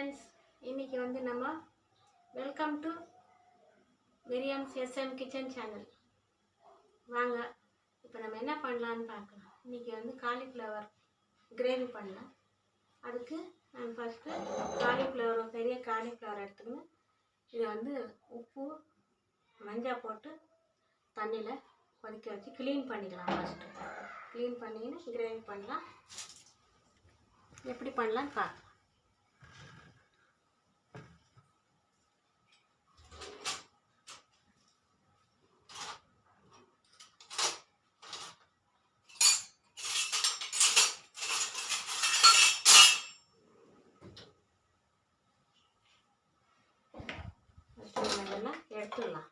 Friends, இன்றைக்கி நம்ம welcome to Miriam's M.S.M.K kitchen channel. வாங்க, இப்போ நம்ம என்ன பண்ணலான்னு பார்க்கலாம். இன்றைக்கி காலிஃப்ளவர் கிரேவி பண்ணலாம். அதுக்கு நான் ஃபஸ்ட்டு காலிஃப்ளவர் பெரிய காலிஃப்ளவர் எடுத்துன்னு இதை உப்பு மஞ்சள் போட்டு தண்ணியில் கொதிக்க வச்சு க்ளீன் பண்ணிக்கலாம். ஃபஸ்ட்டு க்ளீன் பண்ணின்னு கிரேவி பண்ணலாம். எப்படி பண்ணலான்னு பார்க்கலாம். எடுத்துடலாம்.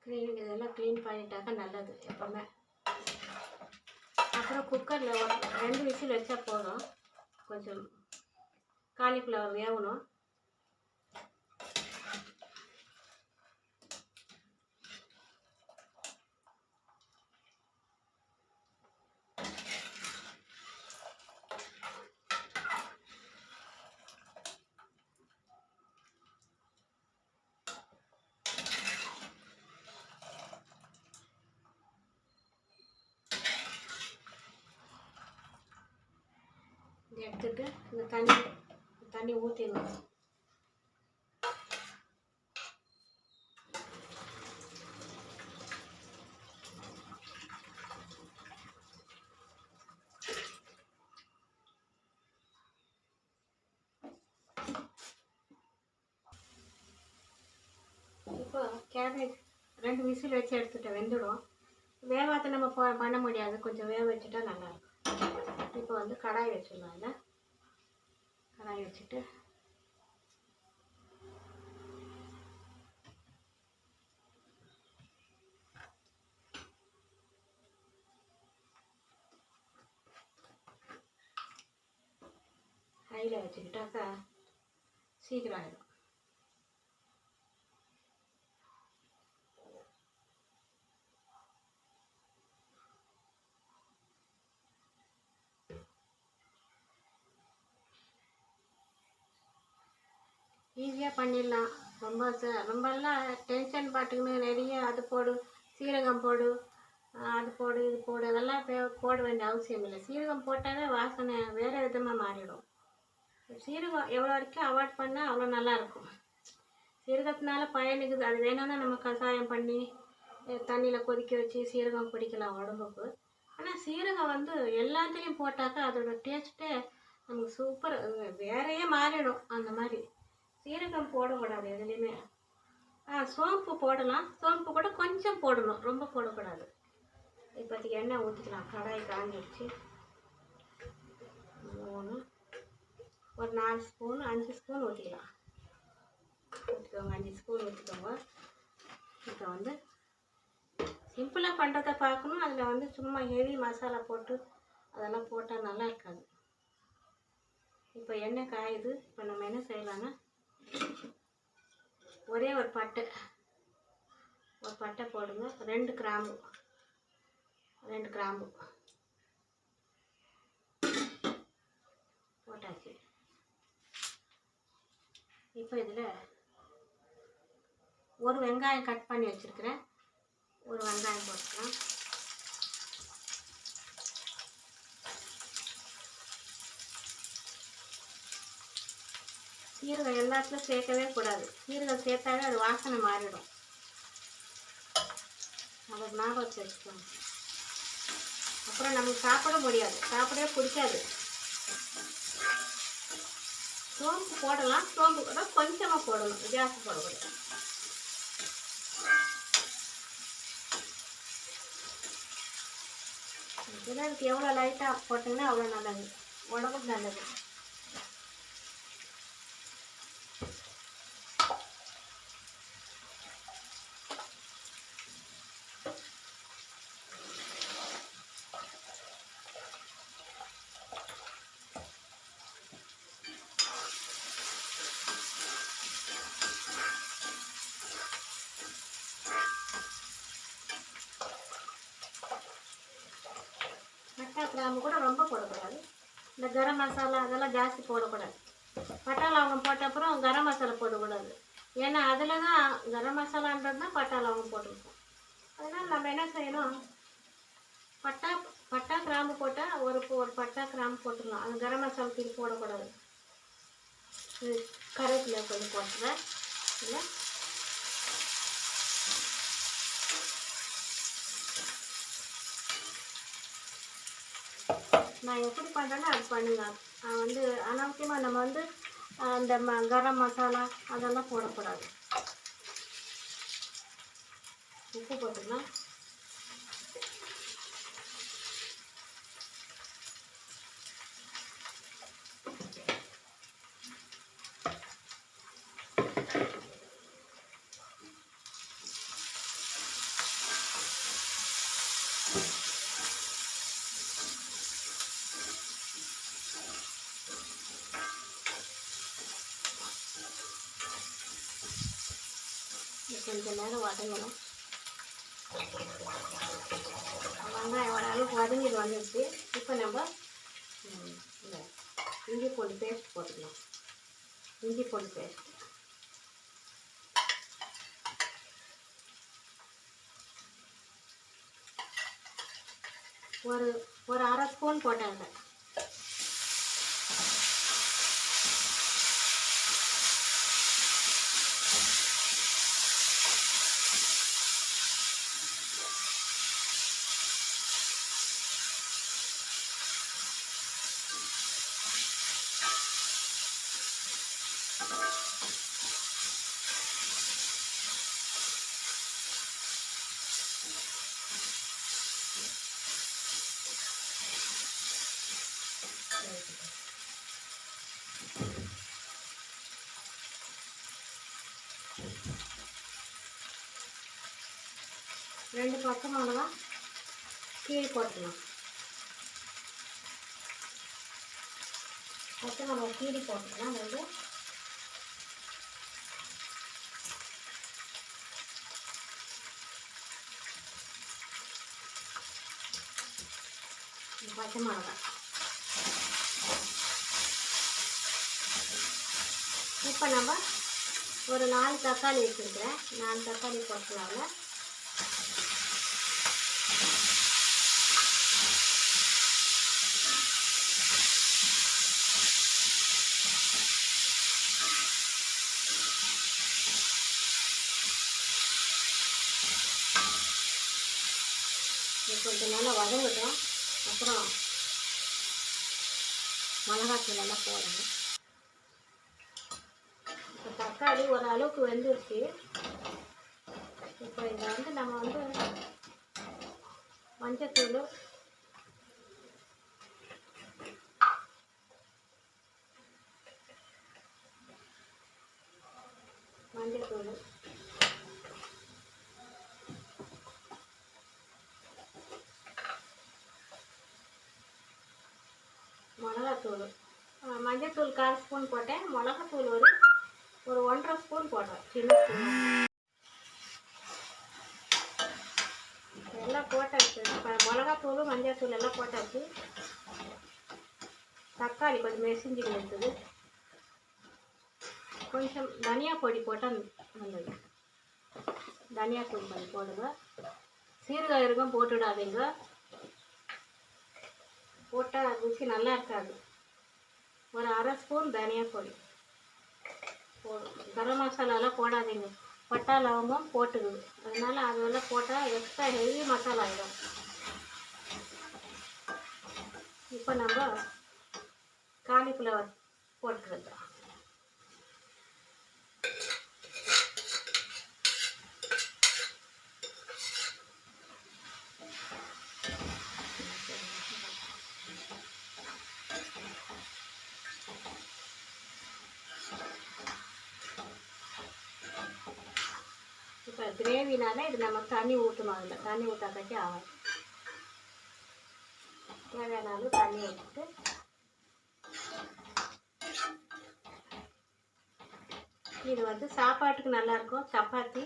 இதெல்லாம் க்ளீன் பண்ணிட்டாக்கா நல்லது எப்பவுமே. அப்புறம் குக்கரில் 2 விசில் வச்சா போதும். கொஞ்சம் காலிஃப்ளவர் வேகணும். எடுத்துட்டு இந்த தண்ணி ஊற்றிடணும். இப்போ கேபேஜ் 2 விசில் வச்சு எடுத்துகிட்டு வெந்துடும். வேகாத நம்ம பண்ண முடியாது, கொஞ்சம் வேக வச்சுட்டா நல்லாயிருக்கும். இப்போ கடாய் வச்சிடலாம். அதில் கடாய் வச்சுட்டு ஹையில் வச்சுக்கிட்டாக்கா சீக்கிரம் ஆகிடும். ஈஸியாக பண்ணிடலாம். ரொம்பலாம் டென்ஷன் பாட்டுக்குன்னு நிறைய அது போடு, சீரகம் போடு, அது போடு, இது போடு, அதெல்லாம் போட வேண்டிய அவசியம் இல்லை. சீரகம் போட்டாலே வாசனை வேறு விதமாக மாறிடும். சீரகம் எவ்வளோ வரைக்கும் அவாய்ட் பண்ணால் அவ்வளோ நல்லாயிருக்கும். சீரகத்தினால பயனுக்குது. அது வேணும்னா நம்ம கஷாயம் பண்ணி தண்ணியில் கொதிக்க வச்சு சீரகம் பிடிக்கலாம் உடம்புக்கு. ஆனால் சீரகம் எல்லாத்துலேயும் போட்டாக்கா அதோடய டேஸ்ட்டே நமக்கு சூப்பர் வேறையே மாறிடும். அந்த மாதிரி சீரகம் போடக்கூடாது எதுலேயுமே. சோம்பு போடலாம். சோம்பு கூட கொஞ்சம் போடணும், ரொம்ப போடக்கூடாது. இப்போதைக்கு எண்ணெய் ஊற்றிக்கலாம். கடாய் காஞ்சிடுச்சு. 3 ஒரு 4 ஸ்பூன் 5 ஸ்பூன் ஊற்றிக்கலாம். ஊற்றிக்கோங்க. 5 ஸ்பூன் ஊற்றிக்கோங்க. இப்போ சிம்பிளாக பண்ணுறத பார்க்கணும். அதில் சும்மா ஹெவி மசாலா போட்டு அதெல்லாம் போட்டால் நல்லா இருக்காது. இப்போ எண்ணெய் காயுது. இப்போ நம்ம என்ன செய்யலான்னா ஒரே ஒரு பட்டை போடுங்க. 2 கிராம்பு போட்டாச்சு. இப்போ இதில் ஒரு வெங்காயம் கட் பண்ணி வச்சுருக்கிறேன். ஒரு வெங்காயம் போட்டுக்கலாம். சீரகம் எல்லாத்துலையும் சேர்க்கவே கூடாது. சீரகம் சேர்த்தாவே அது வாசனை மாறிடும். அதை ஞாபகத்தை வச்சுக்கோங்க. அப்புறம் நமக்கு சாப்பிட முடியாது, சாப்பிடவே பிடிக்காது. சோம்பு போடலாம். சோம்பு கூட கொஞ்சமாக போடணும், ஜாஸ்தி போடக்கூடாது. இதுக்கு எவ்வளோ லைட்டாக போட்டிங்கன்னா அவ்வளோ நல்லது, உடம்புக்கு நல்லது. கரம் மசாலா அதெல்லாம் ஜாஸ்தி போடக்கூடாது. பட்டை லவங்கம் போட்ட அப்புறம் கரம் மசாலா போடக்கூடாது. ஏன்னா அதில் தான் கரம் மசாலான்றது தான் பட்டை லவங்கம் போட்டிருக்கோம். அதனால் நம்ம என்ன செய்யணும், பட்டா பட்டா கிராம்பு போட்டால் ஒரு பட்டா கிராம்பு போட்டுடலாம். அது கரம் மசாலா தூள் போடக்கூடாது. இது கருவேப்பிலை கொஞ்சம் போட்டுறேன். இல்லை நான் எப்படி பண்ணுறேன்னா அது பண்ணுங்க. அனாவசியமாக நம்ம அந்த கரம் மசாலா அதெல்லாம் போடக்கூடாது. உப்பு போட்டுக்கலாம். கொஞ்சம் நேரம் வதங்கணும். வெங்காயம் ஓரளவுக்கு வதங்கிட்டு வந்துடுச்சு. இப்போ நம்ம இந்த இஞ்சி பூண்டு பேஸ்ட் போட்டுக்கலாம். இஞ்சி பூண்டு பேஸ்ட் ஒரு அரை ஸ்பூன் போட்டாங்க. ரெண்டு பச்சை மிளகா கீழே போட்டுக்கலாம். பச்சை மிளகா கீழே போட்டுக்கலாம். பச்சை மிளகா இப்போ நம்ம ஒரு 4 தக்காளி வச்சுருக்கிறேன். 4 தக்காளி போட்டுக்கலாம்ல. கொஞ்சம் நல்லா வதங்கட்டும். அப்புறம் மிளகாத்தூள் எல்லாம் போடணும். இப்போ தக்காளி ஒரு அளவுக்கு வெந்துருச்சு. இப்போ இதை நம்ம மஞ்சத்தூள், மிளகாத்தூள், மஞ்சத்தூள் 1/4 ஸ்பூன் போட்டேன். மிளகாத்தூள் ஒரு 1.5 ஸ்பூன் போட்டேன், சின்ன ஸ்பூன். எல்லாம் போட்டாச்சு. இப்போ மிளகாத்தூள் மஞ்சத்தூள் எல்லாம் போட்டாச்சு. தக்காளி கொஞ்சம் மெசிஞ்சு இருக்குது. கொஞ்சம் தனியா பொடி போட்டால் நல்லது. தனியாத்தூள் கொஞ்சம் போடுங்க. சீரகம் போட்டுடாதீங்க, போட்டால் ருசி நல்லா இருக்காது. ஒரு 1/2 ஸ்பூன் தனியா பொடி போடும். கரம் மசாலாலாம் போடாதீங்க, பட்டை லவங்கம் போட்டுக்குது. அதனால் அதெல்லாம் போட்டால் எக்ஸ்ட்ரா ஹெவி மசாலா ஆகிடும். இப்போ நம்ம காலிஃப்ளவர் போட்டுருக்கோம். இப்போ கிரேவினால இது நம்ம தண்ணி ஊற்றணும். அதில் தண்ணி ஊற்றாக்கி ஆகும். தேவையான அளவு தண்ணி ஊற்றிட்டு இது சாப்பாட்டுக்கு நல்லாயிருக்கும். சாப்பாட்டுக்கு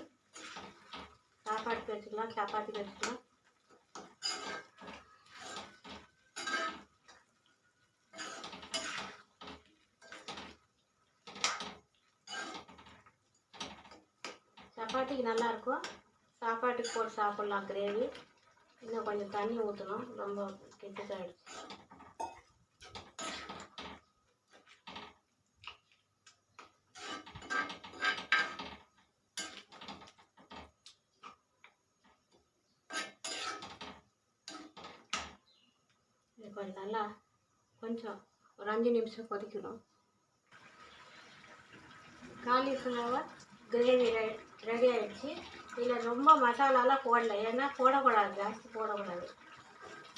வச்சுக்கலாம், சப்பாத்திக்கு வச்சுக்கலாம். சப்பாத்திக்கு நல்லாயிருக்கும். சாப்பாட்டுக்கு போட்டு சாப்பிட்லாம் கிரேவி. இன்னும் கொஞ்சம் தண்ணி ஊற்றணும், ரொம்ப கெட்டுக்காயிடுச்சு. இது கொஞ்சம் நல்லா ஒரு 5 நிமிஷம் கொதிக்கணும். காலிஃப்ளவர் கிரேவி ரெடி ஆகிடுச்சு. இதில் ரொம்ப மசாலாலாம் போடல, ஏன்னா போடக்கூடாது, ஜாஸ்தி போடக்கூடாது.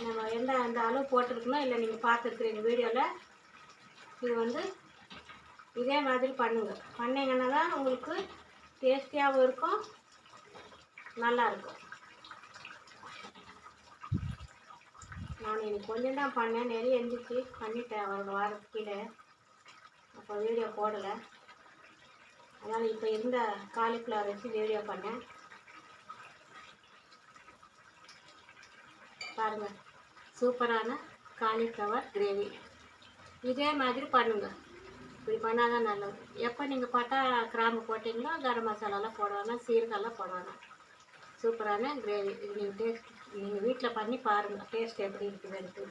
நம்ம அந்த அளவு போட்டிருக்கணும். இல்லை நீங்கள் பார்த்துருக்குறீங்க வீடியோவில். இது இதே மாதிரி பண்ணிங்கன்னா தான் உங்களுக்கு டேஸ்டியாகவும் இருக்கும், நல்லாயிருக்கும். நான் இன்னைக்கு கொஞ்சம் தான் பண்ணேன், நிறைய இருந்துச்சு, பண்ணிட்டேன் ஒரு வாரத்துக்கு கீழே. அப்போ வீடியோ போடலை, அதனால் இப்போ இருந்த காலிஃப்ளவர் வச்சு வீடியோ பண்ணேன். பாருங்கள், சூப்பரான காலிஃப்ளவர் கிரேவி. இதே மாதிரி பண்ணுங்கள். இப்படி பண்ணால் தான் நல்லது. எப்போ நீங்கள் பட்டா கிராம்பு போட்டிங்களோ கரம் மசாலாலாம் போடணும், சீரகம்லாம் போடணும். சூப்பரான கிரேவி. இது நீங்கள் வீட்டில் பண்ணி பாருங்கள், டேஸ்ட் எப்படி இருக்குதுன்ட்டு.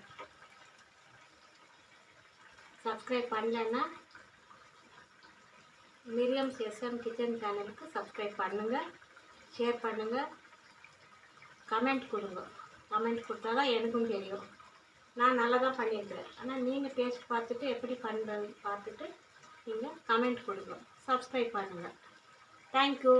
சப்ஸ்கிரைப் பண்ணலன்னா மிரியம்ஸ் M.S.M.K கிச்சன் சேனலுக்கு சப்ஸ்கிரைப் பண்ணுங்கள், ஷேர் பண்ணுங்கள், கமெண்ட் கொடுங்க. கமெண்ட் கொடுத்தா தான் எனக்கும் தெரியும். நான் நல்லா தான் பண்ணியிருக்கிறேன். ஆனால் நீங்கள் டேஸ்ட் பார்த்துட்டு எப்படி பண்ணுறது பார்த்துட்டு நீங்கள் கமெண்ட் கொடுங்க, சப்ஸ்கிரைப் பண்ணுங்கள். தேங்க்யூ.